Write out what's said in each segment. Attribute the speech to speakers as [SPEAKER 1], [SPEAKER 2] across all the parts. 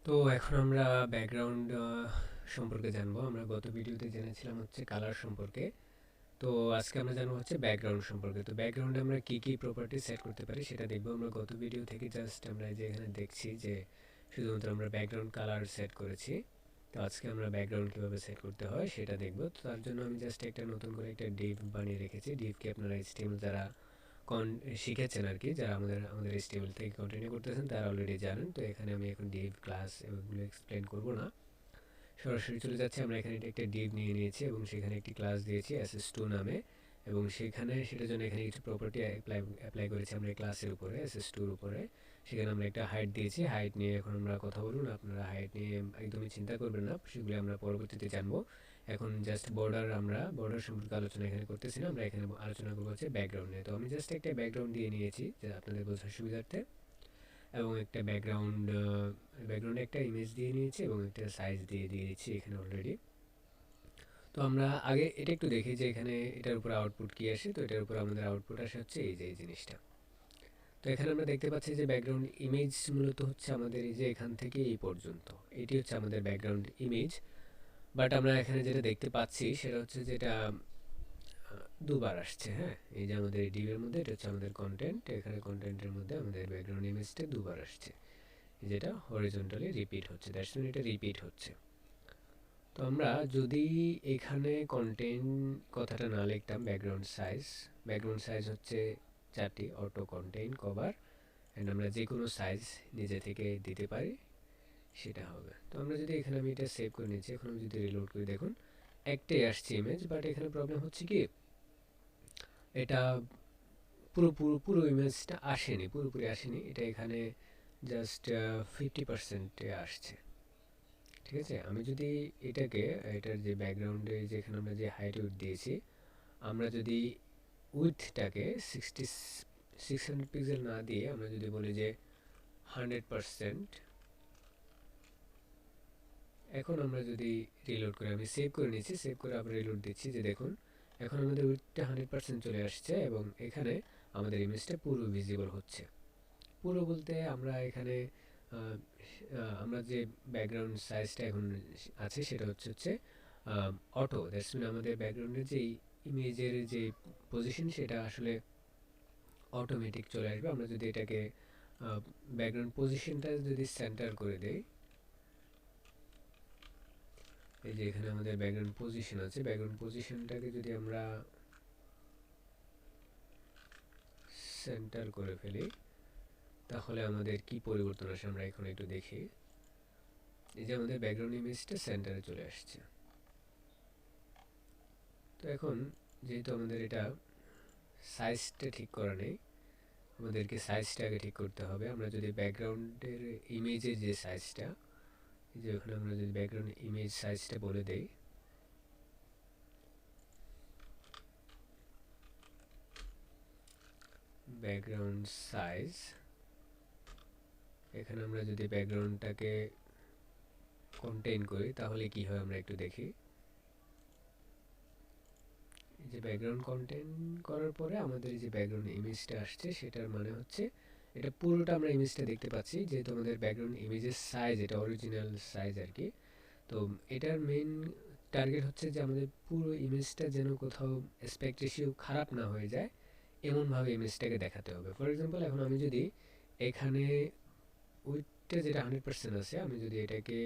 [SPEAKER 1] তো এখন আমরা ব্যাকগ্রাউন্ড সম্পর্কে জানবো। আমরা গত ভিডিওতে জেনেছিলাম হচ্ছে কালার সম্পর্কে। তো আজকে আমরা জানবো হচ্ছে ব্যাকগ্রাউন্ড সম্পর্কে। তো ব্যাকগ্রাউন্ডে আমরা কি কি প্রপার্টি সেট করতে পারি সেটা দেখবো। আমরা গত ভিডিও থেকে জাস্ট আমরা যে এখানে দেখছি যে শুধুমাত্র আমরা ব্যাকগ্রাউন্ড কালার সেট করেছি। তো আজকে আমরা ব্যাকগ্রাউন্ড কীভাবে সেট করতে হয় সেটা দেখবো। তো তার জন্য আমি জাস্ট একটা নতুন করে একটা ডিভ বানিয়ে রেখেছি। ডিভকে আপনারা HTML যারা শিখেছেন আর কি, যারা আমাদের HTML থেকে কন্টিনিউ করতেছেন তারা অলরেডি জানেন। তো এখানে আমি এখন ডিভ ক্লাস এগুলো এক্সপ্লেন করব না, সরাসরি চলে যাচ্ছি। আমরা এখানে একটা ডিভ নিয়ে নিয়েছি এবং সেখানে একটি ক্লাস দিয়েছি Css3 নামে, এবং সেখানে সেটার জন্য এখানে কিছু প্রপার্টি অ্যাপ্লাই করেছি আমরা ক্লাসের উপরে, Css2 উপরে। সেখানে আমরা একটা হাইট দিয়েছি। হাইট নিয়ে এখন আমরা কথা বলুন, আপনারা হাইট নিয়ে একদমই চিন্তা করবেন না, সেগুলো আমরা পরবর্তীতে জানবো। এখন জাস্ট আমরা বর্ডার সম্পর্কে আলোচনা এখানে করতেছি না, আমরা এখানে আলোচনা করবো হচ্ছে ব্যাকগ্রাউন্ড নিয়ে। তো আমি জাস্ট একটা ব্যাকগ্রাউন্ড দিয়ে নিয়েছি যে আপনাদের বোঝার সুবিধার্থে, এবং একটা ব্যাকগ্রাউন্ডে একটা ইমেজ দিয়ে নিয়েছি এবং একটা সাইজ দিয়ে দিয়েছি এখানে অলরেডি। তো আমরা আগে এটা একটু দেখি যে এখানে এটার উপর আউটপুট কি আসে। তো এটার উপর আমাদের আউটপুট আসে হচ্ছে এই জিনিসটা। তো এখানে আমরা দেখতে পাচ্ছি যে ব্যাকগ্রাউন্ড ইমেজ মূলত হচ্ছে আমাদের এই যে এখান থেকে এই পর্যন্ত, এটি হচ্ছে আমাদের ব্যাকগ্রাউন্ড ইমেজ। বাট আমরা এখানে যেটা দেখতে পাচ্ছি সেটা হচ্ছে যেটা দুবার আসছে। হ্যাঁ, এই যে আমাদের এই ডিভের মধ্যে এটা হচ্ছে আমাদের কন্টেন্ট, এখানে কন্টেন্টের মধ্যে আমাদের ব্যাকগ্রাউন্ড ইমেজটা দুবার আসছে, যেটা হরিজন্টালি রিপিট হচ্ছে, দ্যাটস মিন এটা রিপিট হচ্ছে। তো আমরা যদি এখানে কন্টেন্ট কথাটা না লিখতাম, ব্যাকগ্রাউন্ড সাইজ হচ্ছে 4টি: অটো, কন্টেন্ট, কভার, অ্যান্ড আমরা যে কোনো সাইজ নিজে থেকে দিতে পারি, সেটা হবে। তো আমরা যদি এখানে আমি এটা সেভ করে নিচ্ছি, এখন আমি যদি রিলোড করি দেখুন একটাই আসছে ইমেজ। বাট এখানে প্রবলেম হচ্ছে কি, এটা পুরো ইমেজটা আসেনি, পুরোপুরি আসেনি। এটা এখানে জাস্ট 50% আসছে। ঠিক আছে, আমি যদি এটার যে ব্যাকগ্রাউন্ডে যেখানে আমরা যে হাইট উইথ দিয়েছি, আমরা যদি উইথটাকে 600 পিক্সেল না দিয়ে আমরা যদি বলি যে 100%, এখন আমরা যদি রিলোড করে, আমি সেভ করে নিচ্ছি, সেভ করে আবার রিলোড দিচ্ছি, যে দেখুন এখন আমাদের উইথটা 100% চলে আসছে এবং এখানে আমাদের ইমেজটা পুরো ভিজিবল হচ্ছে। পুরো বলতে আমরা এখানে আমরা যে ব্যাকগ্রাউন্ড সাইজটা এখন আছে সেটা হচ্ছে অটো, দ্যাটস মিন আমাদের ব্যাকগ্রাউন্ডের যে ইমেজের যে পজিশন সেটা আসলে অটোমেটিক চলে আসবে। আমরা যদি এটাকে ব্যাকগ্রাউন্ড পজিশনটা যদি সেন্টার করে দেই, এই যে এখানে আমাদের ব্যাকগ্রাউন্ড পজিশন আছে, ব্যাকগ্রাউন্ড পজিশনটাকে যদি আমরা সেন্টার করে ফেলি তাহলে আমাদের কি পরিবর্তন আসে আমরা এখন একটু দেখি। এই যে আমাদের ব্যাকগ্রাউন্ড ইমেজটা সেন্টারে চলে আসছে। তো এখন যেহেতু আমাদের এটা সাইজটা ঠিক করা নেই, আমাদেরকে সাইজটা আগে ঠিক করতে হবে। আমরা যদি ব্যাকগ্রাউন্ডের ইমেজের যে সাইজটা, যে ওখানে আমরা যদি ব্যাকগ্রাউন্ড ইমেজ সাইজটা বলে দেই, ব্যাকগ্রাউন্ড সাইজ, এখানে আমরা যদি ব্যাকগ্রাউন্ডটাকে কন্টেইন করি তাহলে কি হয় আমরা একটু দেখি। এই যে ব্যাকগ্রাউন্ড কন্টেইন করার পরে আমাদের যে ব্যাকগ্রাউন্ড ইমেজটা আসছে সেটার মানে হচ্ছে এটা পুরোটা আমরা ইমেজটা দেখতে পাচ্ছি, যেহেতু আমাদের ব্যাকগ্রাউন্ড ইমেজের সাইজ এটা অরিজিনাল সাইজ আর কি। তো এটার মেইন টার্গেট হচ্ছে যে আমাদের পুরো ইমেজটা যেন কোথাও অ্যাসপেক্ট রেশিও খারাপ না হয়ে যায়, এমনভাবে ইমেজটাকে দেখাতে হবে। ফর এক্সাম্পল এখন আমি যদি এখানে উইথটা যেটা 100% আছে, আমি যদি এটাকে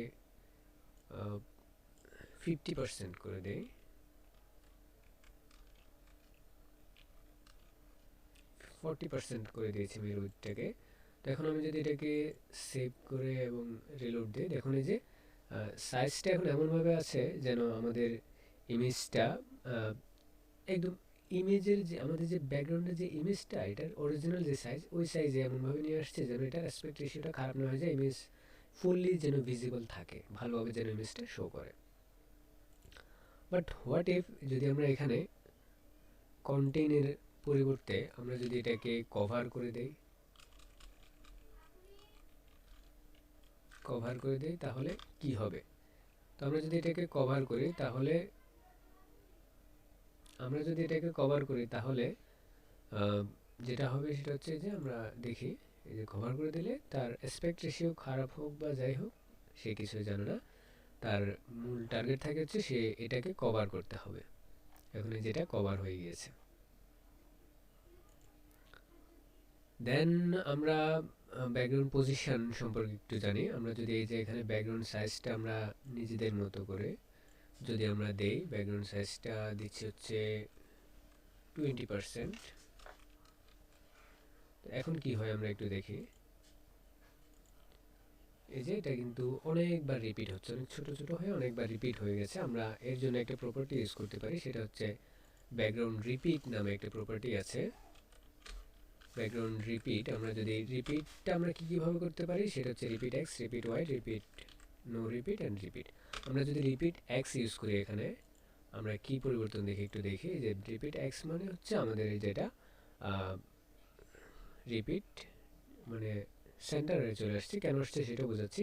[SPEAKER 1] 50% করে দেই, 40% করে দিয়েছি আমি উইথটাকে। তো এখন আমি যদি এটাকে সেভ করে এবং রিলোড দিই, দেখুন এই যে সাইজটা এখন এমনভাবে আছে যেন আমাদের ইমেজটা একদম ইমেজের যে আমাদের যে ব্যাকগ্রাউন্ডের যে ইমেজটা এটার অরিজিনাল যে সাইজ, ওই সাইজে এমনভাবে নিয়ে আসছে যেন এটার অ্যাসপেক্ট রেশিওটা খারাপ না হয়ে যায়, ইমেজ ফুললি যেন ভিজিবল থাকে, ভালোভাবে যেন ইমেজটা শো করে। বাট হোয়াট ইফ যদি আমরা এখানে কন্টেইনের পরিবর্তে আমরা যদি এটাকে কভার করে দেই, তাহলে কি হবে? তো আমরা যদি এটাকে কভার করি তাহলে যেটা হবে সেটা হচ্ছে যে আমরা দেখি এই যে কভার করে দিলে তার অ্যাসপেক্ট রেশিও খারাপ হোক বা যাই হোক, সে কিছুই জানে না, তার মূল টার্গেট থাকে হচ্ছে সে এটাকে কভার করতে হবে। এখন এই যেটা কভার হয়ে গিয়েছে। দেন আমরা ব্যাকগ্রাউন্ড পজিশন সম্পর্কে একটু জানি। আমরা যদি এই যে এখানে ব্যাকগ্রাউন্ড সাইজটা আমরা নিজেদের মতো করে যদি আমরা দেই, ব্যাকগ্রাউন্ড সাইজটা দিচ্ছি হচ্ছে 20%। এখন কি হয় আমরা একটু দেখি। এই যে এটা কিন্তু অনেকবার রিপিট হচ্ছে, অনেক ছোট ছোট হয়ে অনেকবার রিপিট হয়ে গেছে। আমরা এর জন্য একটা প্রপার্টি ইউজ করতে পারি, সেটা হচ্ছে ব্যাকগ্রাউন্ড রিপিট নামে একটা প্রপার্টি আছে। ব্যাকগ্রাউন্ড রিপিট, আমরা যদি রিপিটটা আমরা কিভাবে করতে পারি সেটা হচ্ছে repeat x, repeat y, repeat no repeat and repeat. আমরা যদি রিপিট এক্স ইউজ করি এখানে আমরা কি পরিবর্তন দেখি একটু দেখি। যে রিপিট এক্স মানে হচ্ছে আমাদের এই যেটা রিপিট মানে সেন্টারে চলে আসছে। কেন আসছে সেটা বোঝাচ্ছি।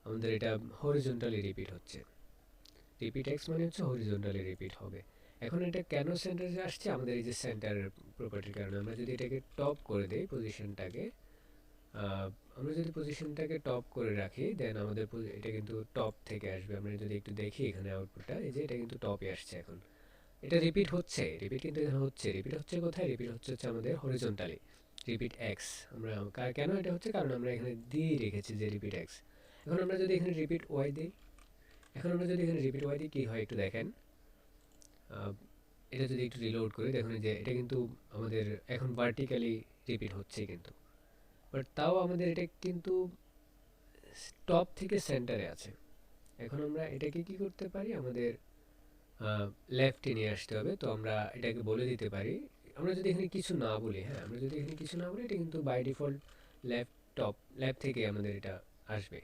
[SPEAKER 1] আমাদের এটা হরিজন্টালি রিপিট হচ্ছে। রিপিট এক্স মানে হচ্ছে হরিজন্টালি রিপিট হবে। এখন এটা কেন সেন্টারে আসছে? আমাদের এই যে সেন্টার প্রপার্টির কারণে। আমরা যদি এটাকে টপ করে দেই পজিশনটাকে, আমরা যদি পজিশনটাকে টপ করে রাখি দেন আমাদের এটা কিন্তু টপ থেকে আসবে। আমরা যদি একটু দেখি এখানে আউটপুটটা, এই যে এটা কিন্তু টপে আসছে। এখন এটা রিপিট হচ্ছে, রিপিট কিন্তু এখানে হচ্ছে। রিপিট হচ্ছে কোথায়? রিপিট হচ্ছে আমাদের হরিজন্টালি রিপিট এক্স। আমরা কেন এটা হচ্ছে? কারণ আমরা এখানে দিয়ে রেখেছি যে রিপিট এক্স। এখন আমরা যদি এখানে রিপিট ওয়াই দিই, এখন আমরা যদি এখানে রিপিট ওয়াই দিই কী হয় একটু দেখেন। এটা যদি একটু রিলোড করি দেখুন যে এটা কিন্তু আমাদের এখন ভার্টিক্যালি রিপিট হচ্ছে কিন্তু, বাট তাও আমাদের এটা কিন্তু টপ থেকে সেন্টারে আছে। এখন আমরা এটাকে কি করতে পারি? আমাদের লেফটে নিয়ে আসতে হবে। তো আমরা এটাকে বলে দিতে পারি, আমরা যদি এখানে কিছু না বলি, হ্যাঁ আমরা যদি এখানে কিছু না বলি, এটা কিন্তু by default left top left থেকে আমাদের এটা আসবে।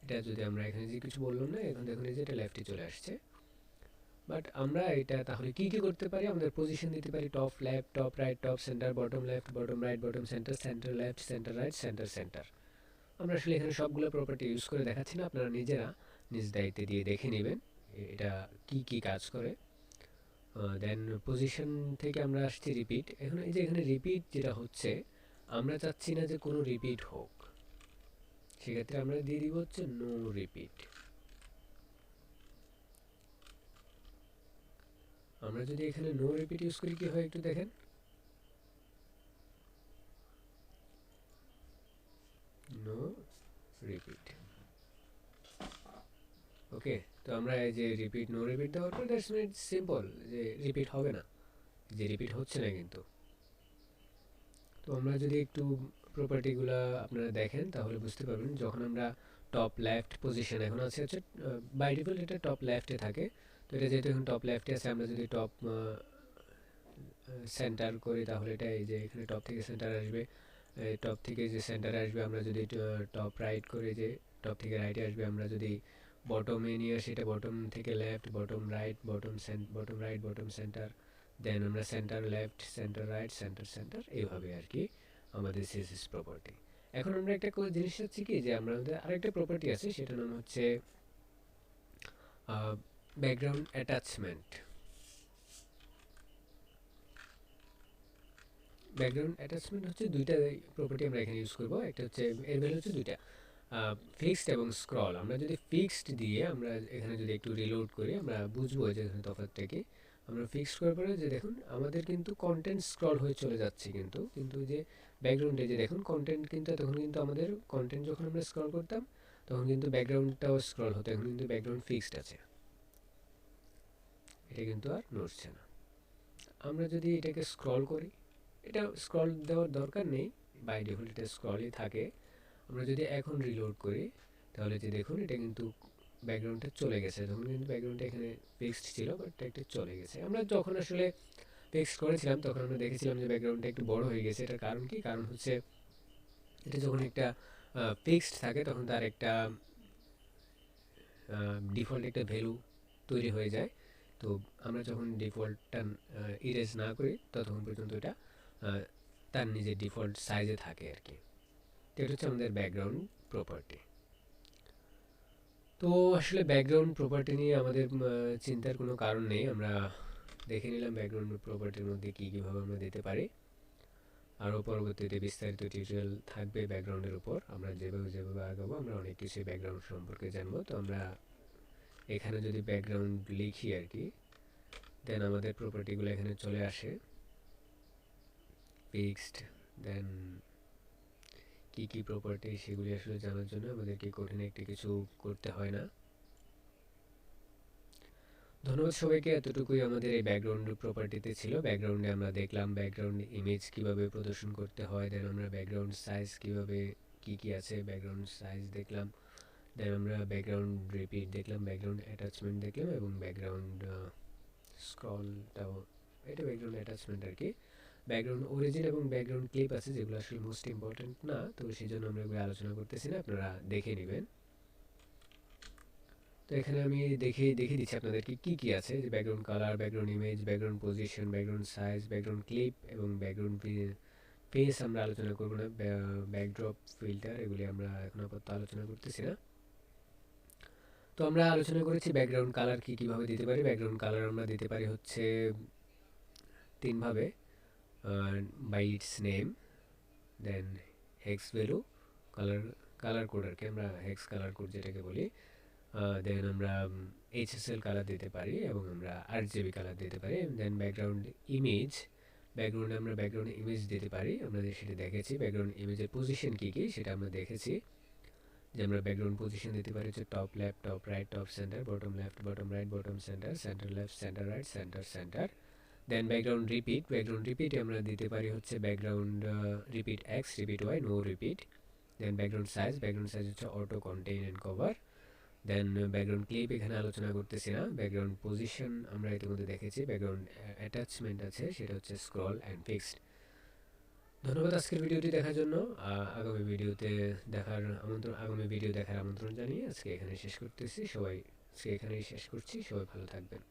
[SPEAKER 1] এটা যদি আমরা এখানে যে কিছু বললাম না, এখন দেখুন এই যে এটা লেফটে চলে আসছে। বাট আমরা এটা তাহলে কি কি করতে পারি? আমাদের পজিশন দিতে পারি top left, top right, top centre, bottom left, bottom right, bottom centre, centre left, centre right, centre centre. আমরা আসলে এখানে সবগুলো প্রপার্টি ইউজ করে দেখাচ্ছি না, আপনারা নিজেরা নিজ দায়িত্বে দিয়ে দেখে নেবেন এটা কি কি কাজ করে। দেন পজিশন থেকে আমরা আসছি রিপিট। এখন এই যে এখানে রিপিট যেটা হচ্ছে, আমরা চাচ্ছি না যে কোনো রিপিট হোক, সেক্ষেত্রে আমরা দিয়ে দিব হচ্ছে নো রিপিট। আমরা যদি এখানে নো রিপিট ইউজ করি কি হয় একটু দেখেন। No repeat. ওকে, তো আমরা এই যে রিপিট নো রিপিট দেওয়ার পর দ্যাটস মিট সিম্পল, যে রিপিট হবে না, যে রিপিট হচ্ছে না কিন্তু। তো আমরা যদি একটু প্রপার্টিগুলো আপনারা দেখেন তাহলে বুঝতে পারবেন। যখন আমরা টপ লেফট পজিশন এখন আছে হচ্ছে বাই ডিফল্ট এটা টপ লেফটে থাকে। তো এটা যেহেতু এখন টপ লেফটে আছে, আমরা যদি টপ সেন্টার করি তাহলে এটা এই যে এখানে টপ থেকে সেন্টার আসবে, টপ থেকে যে সেন্টারে আসবে। আমরা যদি টপ রাইট করে যে টপ থেকে রাইটে আসবে। আমরা যদি বটমে নিয়ে আসি, এটা বটম থেকে left, bottom right, bottom right, bottom centre, then আমরা centre left, centre right, centre centre, এইভাবে আর কি আমাদের সিএসএস প্রপার্টি। এখন আমরা একটা জিনিস হচ্ছে কি, যে আমাদের আরেকটা প্রপার্টি আছে, সেটার নাম হচ্ছে ব্যাকগ্রাউন্ড অ্যাটাচমেন্ট। ব্যাকগ্রাউন্ড অ্যাটাচমেন্ট হচ্ছে দুইটা প্রপার্টি আমরা এখানে ইউজ করব। একটা হচ্ছে এর ভ্যালু হচ্ছে দুইটা, ফিক্সড এবং স্ক্রল। আমরা যদি ফিক্সড দিয়ে আমরা এখানে যদি একটু রিলোড করি আমরা বুঝবো যে এখানে তফাৎটা কি। আমরা ফিক্সড করার পরে যে দেখুন আমাদের কিন্তু কন্টেন্ট স্ক্রল হয়ে চলে যাচ্ছে, কিন্তু কিন্তু যে ব্যাকগ্রাউন্ডে যে দেখুন কন্টেন্ট কিন্তু তখন কিন্তু আমাদের কন্টেন্ট যখন আমরা স্ক্রল করতাম তখন কিন্তু ব্যাকগ্রাউন্ডটাও স্ক্রল হতো। এখন কিন্তু ব্যাকগ্রাউন্ড ফিক্সড আছে, এটা কিন্তু আর নড়ছে না। আমরা যদি এটাকে স্ক্রল করি, এটা স্ক্রল দেওয়ার দরকার নেই, বাই ডিফল্ট এটা স্ক্রলই থাকে। আমরা যদি এখন রিলোড করি তাহলে যে দেখুন এটা কিন্তু ব্যাকগ্রাউন্ডটা চলে গেছে। তখন কিন্তু ব্যাকগ্রাউন্ডটা এখানে ফিক্সড ছিল, বাট এটা চলে গেছে। আমরা যখন আসলে ফিক্সড করেছিলাম তখন আমরা দেখেছিলাম যে ব্যাকগ্রাউন্ডটা একটু বড় হয়ে গেছে। এটার কারণ কি? কারণ হচ্ছে এটা যখন একটা ফিক্সড থাকে তখন তার একটা ডিফল্ট একটা ভ্যালু তৈরি হয়ে যায়। তো আমরা যখন ডিফল্টটা ইরেজ না করি ততক্ষণ পর্যন্ত এটা তার নিজের ডিফল্ট সাইজে থাকে আর কি। তো এটা হচ্ছে আমাদের ব্যাকগ্রাউন্ড প্রপার্টি। তো আসলে ব্যাকগ্রাউন্ড প্রপার্টি নিয়ে আমাদের চিন্তার কোনো কারণ নেই। আমরা দেখে নিলাম ব্যাকগ্রাউন্ড প্রপার্টির মধ্যে কী কীভাবে আমরা দিতে পারি। আরও পরবর্তীতে বিস্তারিত টিউটোরিয়াল থাকবে ব্যাকগ্রাউন্ডের উপর। আমরা যেভাবে আগাবো আমরা অনেক কিছুই ব্যাকগ্রাউন্ড সম্পর্কে জানবো। তো আমরা এখানে যদি ব্যাকগ্রাউন্ড লিখি আর কি, দেন আমাদের প্রপার্টিগুলো এখানে চলে আসে, ফিক্সড। দেন কি কি প্রপার্টি সেগুলি আসলে জানার জন্য আমাদেরকে কঠিন একটি কিছু করতে হয় না। ধন্যবাদ সবাইকে। এতটুকুই আমাদের এই ব্যাকগ্রাউন্ড প্রপার্টিতে ছিল। ব্যাকগ্রাউন্ডে আমরা দেখলাম ব্যাকগ্রাউন্ড ইমেজ কিভাবে প্রদর্শন করতে হয়, দেন আমরা ব্যাকগ্রাউন্ড সাইজ কিভাবে কি আছে ব্যাকগ্রাউন্ড সাইজ দেখলাম, দেন আমরা ব্যাকগ্রাউন্ড রিপিট দেখলাম, ব্যাকগ্রাউন্ড অ্যাটাচমেন্ট দেখলাম এবং ব্যাকগ্রাউন্ড স্ক্রলটাও, এটা ব্যাকগ্রাউন্ড অ্যাটাচমেন্ট আর কি। ব্যাকগ্রাউন্ড অরিজিন এবং ব্যাকগ্রাউন্ড ক্লিপ আছে যেগুলো আসলে মোস্ট ইম্পর্টেন্ট না, তো সেই জন্য আমরা এগুলো আলোচনা করতেছি না, আপনারা দেখে নেবেন। তো এখানে আমি দেখিয়ে দিচ্ছি আপনাদেরকে কি আছে, যে background colour, background image, background position, background size, background clip এবং ব্যাকগ্রাউন্ড ফেস আমরা আলোচনা করব না, ব্যাকড্রপ ফিল্টার এগুলি আমরা এখন আপাতত আলোচনা করতেছি না। তো আমরা আলোচনা করেছি ব্যাকগ্রাউন্ড কালার কীভাবে দিতে পারি। ব্যাকগ্রাউন্ড কালার আমরা দিতে পারি হচ্ছে 3 ভাবে, by its name, then hex value, colour code আর কি, আমরা হেক্স কালার কোড যেটাকে বলি, দেন আমরা HSL কালার দিতে পারি এবং আমরা RGB কালার দিতে পারি। দেন ব্যাকগ্রাউন্ড ইমেজ, ব্যাকগ্রাউন্ডে আমরা ব্যাকগ্রাউন্ড ইমেজ দিতে পারি, আমরা সেটা দেখেছি। ব্যাকগ্রাউন্ড ইমেজের পজিশন কী সেটা আমরা দেখেছি, যে আমরা ব্যাকগ্রাউন্ড পজিশন দিতে পারি হচ্ছে top left, top right, top centre, bottom left, bottom right, bottom centre, centre left, centre right, centre centre. Then background repeat আমরা দিতে পারি হচ্ছে background repeat x, repeat Y, no repeat. Then background size হচ্ছে auto contain and cover. Then background clip এখানে আলোচনা করতেছি না। Background position আমরা ইতিমধ্যে দেখেছি। ব্যাকগ্রাউন্ড অ্যাটাচমেন্ট আছে সেটা হচ্ছে স্ক্রল অ্যান্ড ফিক্সড। ধন্যবাদ আজকের ভিডিওটি দেখার জন্য। আগামী ভিডিও দেখার আমন্ত্রণ জানিয়ে আজকে এখানেই শেষ করছি। সবাই ভালো থাকবেন।